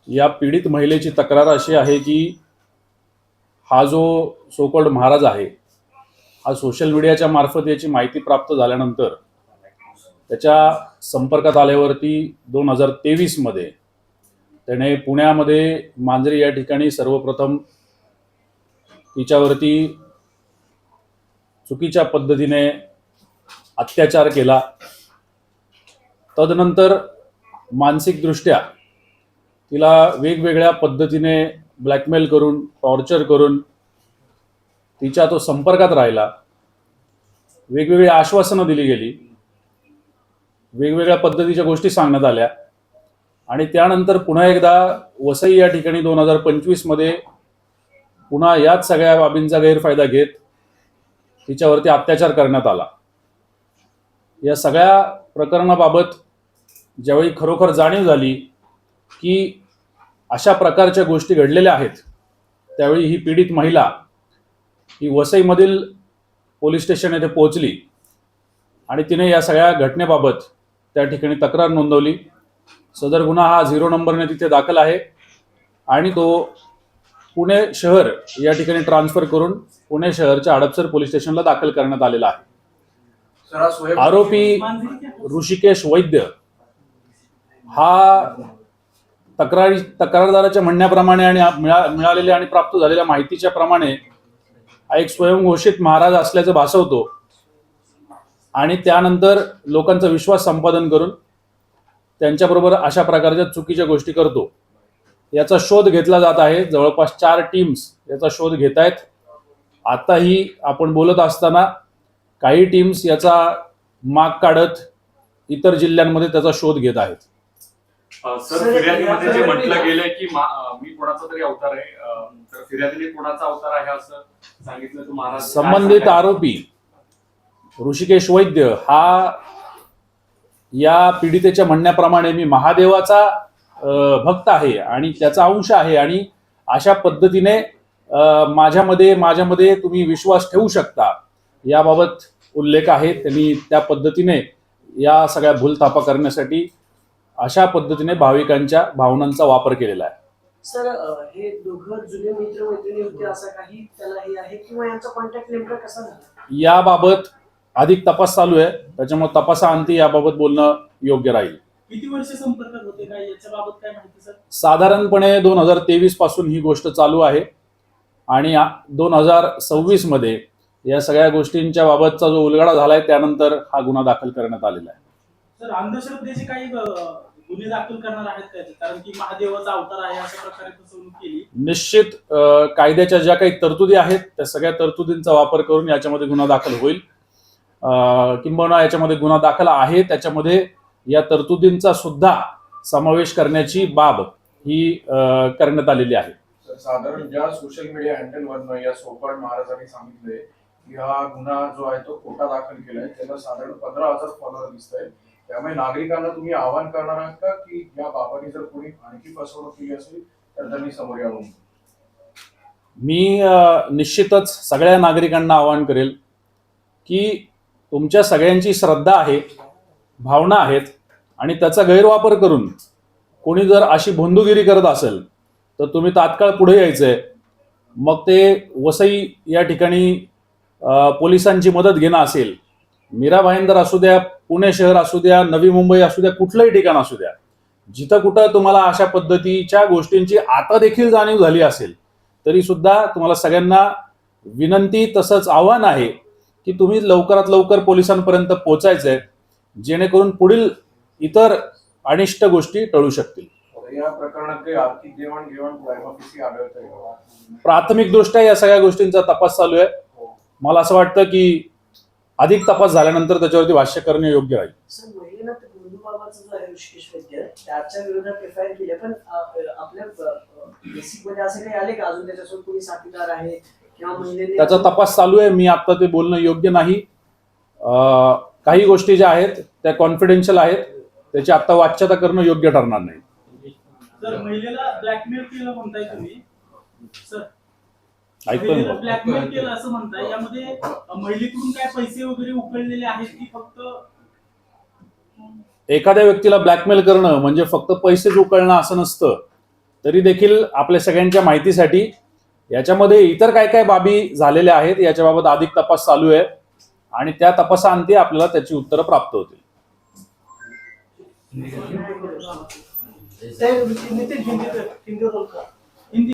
या पीडित महिलेची तक्रार अशी आहे की हा जो सोकॉल्ड महाराज आहे हा सोशल मीडियाच्या मार्फत याची माहिती प्राप्त झाल्यानंतर त्याच्या संपर्कात आल्यावरती 2023 मध्ये त्याने पुण्यामध्ये मांजरी या ठिकाणी सर्वप्रथम तिच्यावरती चुकीच्या पद्धतीने अत्याचार केला। तदनंतर मानसिकदृष्ट्या तिला वेगवेगळ्या पद्धतीने ब्लॅकमेल करून टॉर्चर करून तिच्या तो संपर्कात राहिला। वेगवेगळी आश्वासनं दिली गेली, वेगवेगळ्या पद्धतीच्या गोष्टी सांगण्यात आल्या आणि त्यानंतर पुन्हा एकदा वसई या ठिकाणी 2025 मध्ये पुन्हा याच सगळ्या बाबींचा गैरफायदा घेत तिच्यावरती अत्याचार करण्यात आला। या सगळ्या प्रकरणाबाबत ज्यावेळी खरोखर जाणीव झाली की अशा प्रकारच्या गोष्टी घडलेल्या आहेत त्यावेळी ही पीडित महिला ही वसईमधील पोलीस स्टेशन येथे पोहोचली आणि तिने या सगळ्या घटनेबाबत त्या ठिकाणी तक्रार नोंदवली। सदर गुन्हा हा 0 नंबरने तिथे दाखल आहे आणि तो पुणे शहर या ठिकाणी ट्रान्सफर करून पुणे शहरच्या हडपसर पोलीस स्टेशनला दाखल करण्यात आलेला आहे। आरोपी ऋषिकेश वैद्य हा तक्रारदाराच्या म्हणण्याप्रमाणे आणि मिळालेल्या आणि प्राप्त झालेल्या माहितीच्या प्रमाणे हा एक स्वयंघोषित महाराज असल्याचं भासवतो आणि त्यानंतर लोकांचा विश्वास संपादन करून त्यांच्याबरोबर अशा प्रकारच्या चुकीच्या गोष्टी करतो। याचा शोध घेतला जात आहे। जवळपास 4 टीम्स याचा शोध घेत आहेत। आताही आपण बोलत असताना काही टीम्स याचा माग काढत इतर जिल्ह्यांमध्ये त्याचा शोध घेत आहेत। सर, फिर्यादीमध्ये जे म्हटलं गेलंय की मी कोणाचा तरी अवतार आहे, तर फिर्यादीने कोणाचा अवतार आहे असं सांगितलं तर महाराज संबंधित आरोपी ऋषिकेश वैद्य हा या पीडितेच्या म्हणण्याप्रमाणे मी महादेवाचा भक्त आहे आणि त्याचा अंश आहे आणि अशा पद्धतीने माझ्यामध्ये तुम्ही विश्वास ठेवू शकता याबाबत उल्लेख आहे। त्यांनी त्या पद्धतीने या सगळ्या भूलथापा करण्यासाठी अशा पद्धतीने भाविकांच्या भावनांचा वापर केलेला आहे। सर, हे दोघं जुने मित्र मैत्रिणी होते असं काही त्याला हे आहे किंवा यांचा कॉन्टॅक्ट नेमका कसा झाला याबाबत अधिक तपास चालू आहे, त्याच्यामुळे तपासाअंती याबाबत बोलणं योग्य राहील। किती वर्ष संपर्कात होते काय याच्याबाबत काय माहिती सर? साधारणपणे 2023 पासून ही गोष्ट चालू आहे आणि 2026 मध्ये या सगळ्या गोष्टींच्या बाबतचा जो उलगडा झालाय त्यानंतर हा गुन्हा दाखल करण्यात आलेला आहे। सर, अंधश्रद्धेचे काही गुन्हे दाखल करणार आहेत त्याचे, कारण की महादेवाचा अवतार आहे अशा प्रकारे फसवणूक केली। निश्चित कायद्याच्या ज्या काही तरतुदी आहेत त्या सगळ्या तरतुदींचा वापर करून याच्यामध्ये गुन्हा दाखल होईल। किंबहुना याच्यामध्ये गुन्हा दाखल आहे त्याच्यामध्ये या तरतुदींचा सुद्धा समावेश करण्याची बाब ही करण्यात आलेली आहे। साधारण ज्या सोशल मीडिया हँडलवरनं या सोकॉल्ड महाराजांनी सांगितलंय की हा गुन्हा जो आहे तो खोटा दाखल केलाय, त्याला साधारण 15,000 फॉलोअर दिसत आहेत। त्यामुळे नागरिकांना तुम्ही आवाहन करणार आहात का की या बाबांनी जर कोणी आणखी फसवणूक केली असेल तर त्यांनी समोर यावं? मी निश्चितच सगळ्या नागरिकांना आवाहन करेल की तुमच्या सगळ्यांची श्रद्धा आहे, भावना आहेत आणि त्याचा गैरवापर करून कोणी जर अशी भोंदूगिरी करत असेल तर तुम्ही तात्काळ पुढे यायचंय। मग ते वसई या ठिकाणी पोलिसांची मदत घेणं असेल, मीरा भाईंदर असू द्या, पुणे शहर असू द्या, नवी मुंबई असू द्या, कुठलंही ठिकाण असू द्या, जिथं कुठं तुम्हाला अशा पद्धतीच्या गोष्टींची आता देखील जाणीव झाली असेल तरी सुद्धा तुम्हाला सगळ्यांना विनंती तसंच आव्हान आहे की तुम्ही लवकरात लवकर पोलिसांपर्यंत पोहोचायचंय जेणेकरून पुढील इतर अनिष्ट गोष्टी टळू शकतील। या प्रकरणात काही आर्थिक देवाणघेवाण प्रायमफेसी आढळतंय? प्राथमिक दृष्ट्या या सगळ्या गोष्टींचा तपास चालू आहे। मला असं वाटतं की अधिक तपास झाल्यानंतर त्याच्यावरती भाष्य करणे योग्य राहील। सर, महिलेनं गुरुबाबाचा जो आहे ऋषिकेश वैद्य त्याच्या विरोधात एफआयआर केली, पण आपल्या बेसिक मध्ये असं काही आले का अजून त्याच्यासोबत कोणी साथीदार आहे किंवा महिलेने? त्याचा तपास चालू आहे। मी आता ते बोलणं योग्य नाही। काही गोष्टी ज्या आहेत त्या कॉन्फिडेन्शियल आहेत, त्याची आता वाच्यता करणं योग्य ठरणार नाही। सर, महिलेला ब्लॅकमेल केलं म्हणताय तुम्ही, सर ऐकतो ब्लॅकमेल केलं असं म्हणताय, यामध्ये महिलेकडून काय पैसे वगैरे उकळलेले आहेत की फक्त एखाद्या व्यक्तीला ब्लॅकमेल करणं म्हणजे फक्त पैसेच उकळणं असं नसतं. तरी देखील आपल्या सगळ्यांच्या माहितीसाठी याच्यामध्ये इतर काय काय बाबी झालेल्या आहेत याच्याबाबत अधिक तपास चालू आहे आणि त्या तपासाअंती आपल्याला त्याची उत्तरं प्राप्त होतील. नितीन हिंदी रोल का? हिंदी